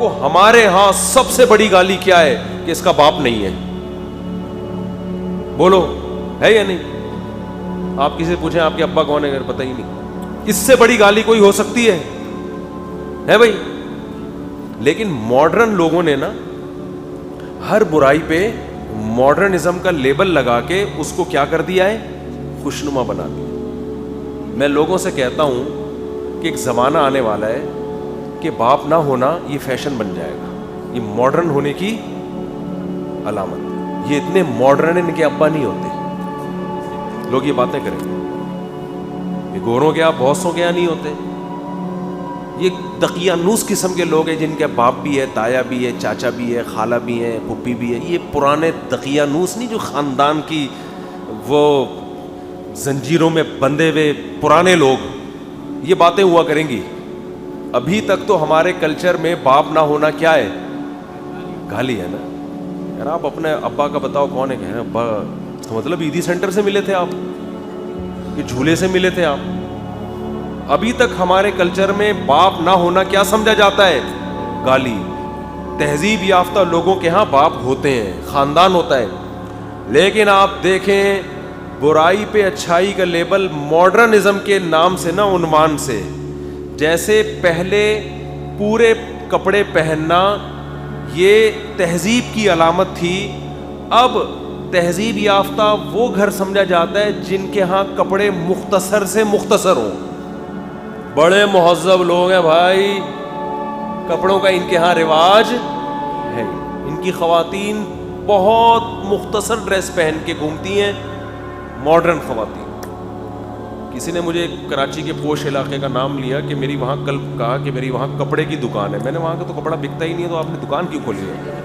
کو ہمارے ہاں سب سے بڑی گالی کیا ہے کہ اس کا باپ نہیں ہے. بولو ہے یا نہیں؟ آپ کسی سے پوچھیں آپ کے ابا کون ہے، اگر پتہ ہی نہیں. اس سے بڑی گالی کوئی ہو سکتی ہے بھائی؟ لیکن ماڈرن لوگوں نے نا ہر برائی پہ ماڈرنزم کا لیبل لگا کے اس کو کیا کر دیا ہے؟ خوشنما بنا دیا. میں لوگوں سے کہتا ہوں کہ ایک زمانہ آنے والا ہے کہ باپ نہ ہونا یہ فیشن بن جائے گا. یہ ماڈرن ہونے کی علامت. یہ اتنے ماڈرن ان کے ابا نہیں ہوتے. لوگ یہ باتیں کریں گے یہ گوروں کے بہتوں کے یہاں نہیں ہوتے. یہ دقیانوس قسم کے لوگ ہیں جن کے باپ بھی ہے، تایا بھی ہے، چاچا بھی ہے، خالہ بھی ہے، پھپھی بھی ہے. یہ پرانے دقیانوس نہیں جو خاندان کی وہ زنجیروں میں بندھے ہوئے پرانے لوگ، یہ باتیں ہوا کریں گی. ابھی تک تو ہمارے کلچر میں باپ نہ ہونا کیا ہے؟ گالی ہے نا. یار آپ اپنے ابا کا بتاؤ کون ہے؟ کہ ابا مطلب عیدی سینٹر سے ملے تھے آپ کہ جھولے سے ملے تھے آپ؟ ابھی تک ہمارے کلچر میں باپ نہ ہونا کیا سمجھا جاتا ہے؟ گالی. تہذیب یافتہ لوگوں کے ہاں باپ ہوتے ہیں، خاندان ہوتا ہے. لیکن آپ دیکھیں برائی پہ اچھائی کا لیبل ماڈرنزم کے نام سے نا، عنوان سے. جیسے پہلے پورے کپڑے پہننا یہ تہذیب کی علامت تھی، اب تہذیب یافتہ وہ گھر سمجھا جاتا ہے جن کے ہاں کپڑے مختصر سے مختصر ہوں. بڑے مہذب لوگ ہیں بھائی، کپڑوں کا ان کے ہاں رواج ہے. ان کی خواتین بہت مختصر ڈریس پہن کے گھومتی ہیں، ماڈرن خواتین. کسی نے مجھے کراچی کے پوش علاقے کا نام لیا کہ میری وہاں کل کہا کہ میری وہاں کپڑے کی دکان ہے. میں نے وہاں کا تو کپڑا بکتا ہی نہیں ہے، تو آپ نے دکان کیوں کھولی ہے؟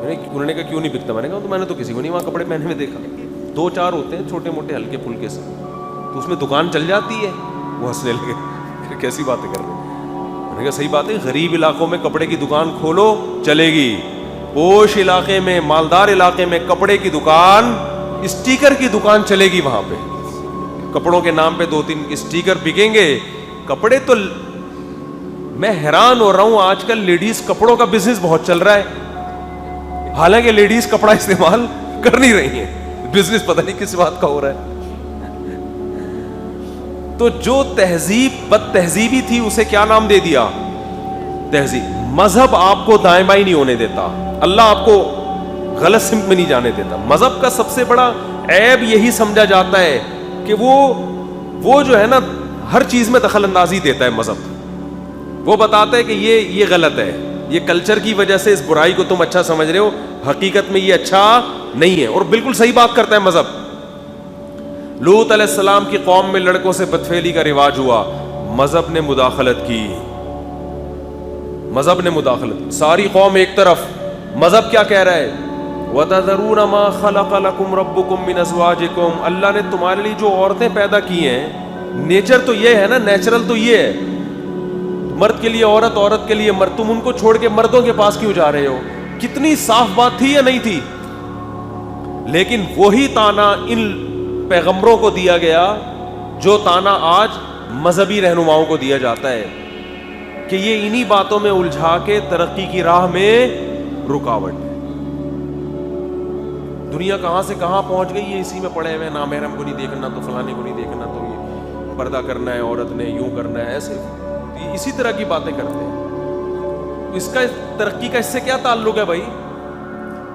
انہوں نے کہا کیوں نہیں بکتا؟ میں نے کہا تو میں نے تو کسی کو نہیں وہاں کپڑے پہنے میں دیکھا. 2-4 ہوتے ہیں چھوٹے موٹے ہلکے پھلکے سے، تو اس میں دکان چل جاتی ہے. وہ ہنسنے لگے، کیسی باتیں کر رہے ہیں؟ میں نے کہا صحیح بات ہے، غریب علاقوں میں کپڑے کی دکان کھولو چلے گی، پوش علاقے میں، مالدار علاقے میں کپڑے کی دکان، اسٹیکر کی دکان چلے گی. وہاں پہ کپڑوں کے نام پہ 2-3 اسٹیکر بکیں گے. کپڑے تو میں حیران ہو رہا ہوں، آج کل لیڈیز کپڑوں کا بزنس بہت چل رہا ہے، حالانکہ لیڈیز کپڑا استعمال کر نہیں رہی ہیں. بزنس پتہ نہیں کس بات کا ہو رہا ہے. تو جو تہذیب بد تہذیبی تھی اسے کیا نام دے دیا؟ تہذیب. مذہب آپ کو دائیں بائیں نہیں ہونے دیتا، اللہ آپ کو غلط سمت میں نہیں جانے دیتا. مذہب کا سب سے بڑا عیب یہی سمجھا جاتا ہے کہ وہ جو ہے نا ہر چیز میں دخل اندازی دیتا ہے. مذہب وہ بتاتا ہے کہ یہ غلط ہے، یہ کلچر کی وجہ سے اس برائی کو تم اچھا سمجھ رہے ہو، حقیقت میں یہ اچھا نہیں ہے. اور بالکل صحیح بات کرتا ہے مذہب. لوط علیہ السلام کی قوم میں لڑکوں سے بدفعلی کا رواج ہوا، مذہب نے مداخلت کی. مذہب نے مداخلت. ساری قوم ایک طرف، مذہب کیا کہہ رہا ہے؟ وَتَذَرُونَ مَا خَلَقَ لَكُمْ رَبُّكُمْ مِنْ أَزْوَاجِكُمْ. اللہ نے تمہارے لیے جو عورتیں پیدا کی ہیں، نیچر تو یہ ہے نا، نیچرل تو یہ ہے، مرد کے لیے عورت، عورت کے لیے مرد. تم ان کو چھوڑ کے مردوں کے پاس کیوں جا رہے ہو؟ کتنی صاف بات تھی یا نہیں تھی؟ لیکن وہی تانا ان پیغمبروں کو دیا گیا جو تانا آج مذہبی رہنماؤں کو دیا جاتا ہے کہ یہ انہی باتوں میں الجھا کے ترقی کی راہ میں رکاوٹ ہے. دنیا کہاں سے کہاں پہنچ گئی ہے اسی میں پڑے ہوئے. نامحرم کو نہیں دیکھنا، تو فلانے کو نہیں دیکھنا، تو یہ پردہ کرنا ہے عورت نے، یوں کرنا ہے، ایسے اسی طرح کی باتیں کرتے ہیں. اس کا ترقی کا اس سے کیا تعلق ہے بھائی؟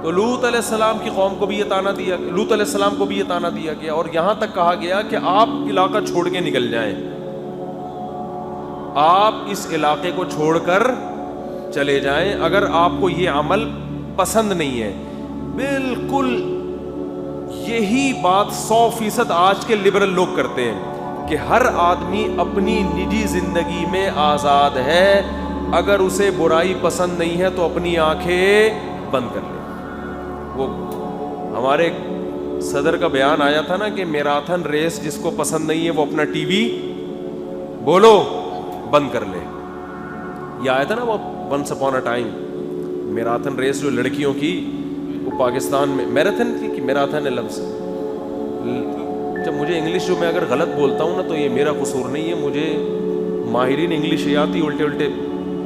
تو لوط علیہ السلام کی قوم کو بھی یہ تانا دیا، لوط علیہ السلام کو بھی یہ تانا دیا گیا، اور یہاں تک کہا گیا کہ آپ علاقہ چھوڑ کے نکل جائیں، آپ اس علاقے کو چھوڑ کر چلے جائیں اگر آپ کو یہ عمل پسند نہیں ہے. بالکل یہی بات 100% آج کے لبرل لوگ کرتے ہیں کہ ہر آدمی اپنی نجی زندگی میں آزاد ہے، اگر اسے برائی پسند نہیں ہے تو اپنی آنکھیں بند کر لے. وہ ہمارے صدر کا بیان آیا تھا نا کہ میراتھن ریس جس کو پسند نہیں ہے وہ اپنا ٹی وی بولو بند کر لے. یہ آیا تھا نا وہ once upon a time marathon race جو لڑکیوں کی، وہ پاکستان میں میراتھن تھی کہ میراتھن ہے لفظ. جب مجھے انگلش جو میں اگر غلط بولتا ہوں نا تو یہ میرا قصور نہیں ہے، مجھے ماہرین انگلش یہ آتی الٹے الٹے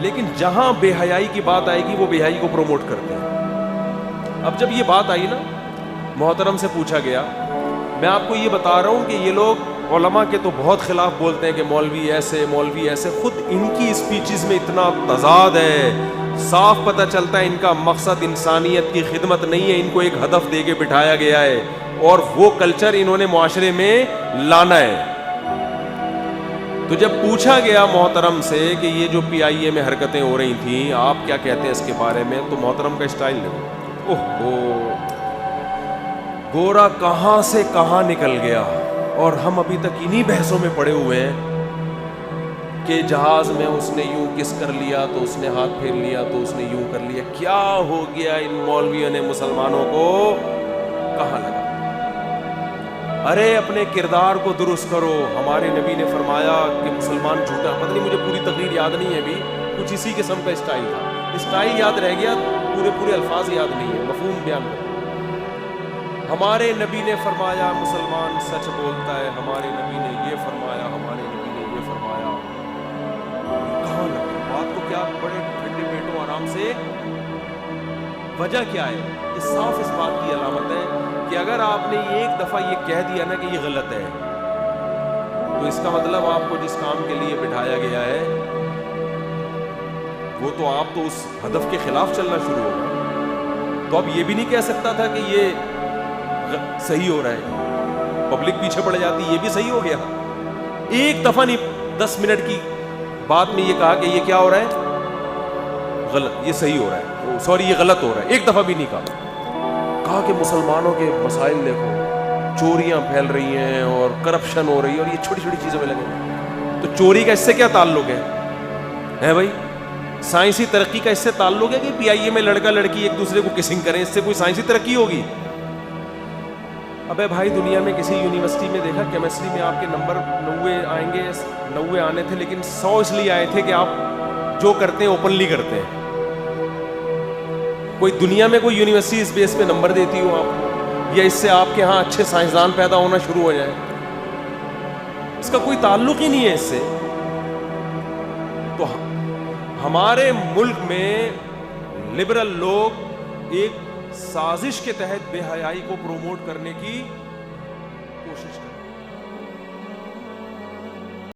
لیکن جہاں بے حیائی کی بات آئے گی وہ بے حیائی کو پروموٹ کرتے ہیں. اب جب یہ بات آئی نا, محترم سے پوچھا گیا, میں آپ کو یہ بتا رہا ہوں کہ یہ لوگ علماء کے تو بہت خلاف بولتے ہیں کہ مولوی ایسے مولوی ایسے, خود ان کی اسپیچز میں اتنا تضاد ہے, صاف پتہ چلتا ہے ان کا مقصد انسانیت کی خدمت نہیں ہے, ان کو ایک ہدف دے کے بٹھایا گیا ہے اور وہ کلچر انہوں نے معاشرے میں لانا ہے. تو جب پوچھا گیا محترم سے کہ یہ جو پی آئی اے میں حرکتیں ہو رہی تھیں آپ کیا کہتے ہیں اس کے بارے میں, تو محترم کا اسٹائل دیکھو, اوہ گورا کہاں سے کہاں نکل گیا, اور ہم ابھی تک انہی بحثوں میں پڑے ہوئے ہیں کہ جہاز میں اس نے یوں کس کر لیا تو اس نے ہاتھ پھیر لیا تو اس نے یوں کر لیا. کیا ہو گیا ان مولویوں نے مسلمانوں کو کہاں لگا؟ ارے اپنے کردار کو درست کرو. ہمارے نبی نے فرمایا کہ مسلمان جھوٹا, پتہ نہیں مجھے پوری تقریر یاد نہیں ہے, ابھی کچھ اسی قسم کا اسٹائل تھا, اسٹائل یاد رہ گیا, پورے الفاظ یاد نہیں ہے, مفہوم بیان کرو. ہمارے نبی نے فرمایا مسلمان سچ بولتا ہے, ہمارے نبی نے یہ فرمایا, ہمارے نبی نے یہ فرمایا. کہاں لگا بات کو؟ کیا بڑے ٹھنڈے پیٹوں آرام سے, وجہ کیا ہے؟ یہ صاف اس بات کی علامت ہے کہ اگر آپ نے ایک دفعہ یہ کہہ دیا نا کہ یہ غلط ہے, تو اس کا مطلب آپ کو جس کام کے لیے بٹھایا گیا ہے وہ تو آپ تو اس ہدف کے خلاف چلنا شروع ہو گئے. تو اب یہ بھی نہیں کہہ سکتا تھا کہ یہ صحیح ہو رہا ہے, پبلک پیچھے پڑ جاتی, یہ بھی صحیح ہو گیا. ایک دفعہ نہیں 10 منٹ کی بات میں یہ کہا کہ یہ کیا ہو رہا ہے غلط, یہ صحیح ہو رہا ہے, سوری یہ غلط ہو رہا ہے, ایک دفعہ بھی نہیں کہا کہ مسلمانوں کے مسائل دیکھو, چوریاں پھیل رہی ہیں اور کرپشن ہو رہی ہے اور یہ چھوٹی چھوٹی چیزوں میں لگے ہیں. تو چوری کا اس سے کیا تعلق ہے بھائی؟ سائنسی ترقی کا اس سے تعلق ہے کہ پی آئی اے میں لڑکا لڑکی ایک دوسرے کو کسنگ کریں, اس سے کوئی سائنسی ترقی ہوگی؟ ابے بھائی دنیا میں کسی یونیورسٹی میں دیکھا کیمسٹری میں آپ کے نمبر 90 آئیں گے, 90 آنے تھے, لیکن 100 اس لیے آئے تھے کہ آپ جو کرتے ہیں اوپنلی کرتے ہیں. کوئی دنیا میں کوئی یونیورسٹی اس بیس پہ نمبر دیتی ہو آپ کو, یا اس سے آپ کے ہاں اچھے سائنسدان پیدا ہونا شروع ہو جائیں؟ اس کا کوئی تعلق ہی نہیں ہے اس سے. تو ہمارے ملک میں لبرل لوگ ایک سازش کے تحت بے حیائی کو پروموٹ کرنے کی کوشش کرتے ہیں.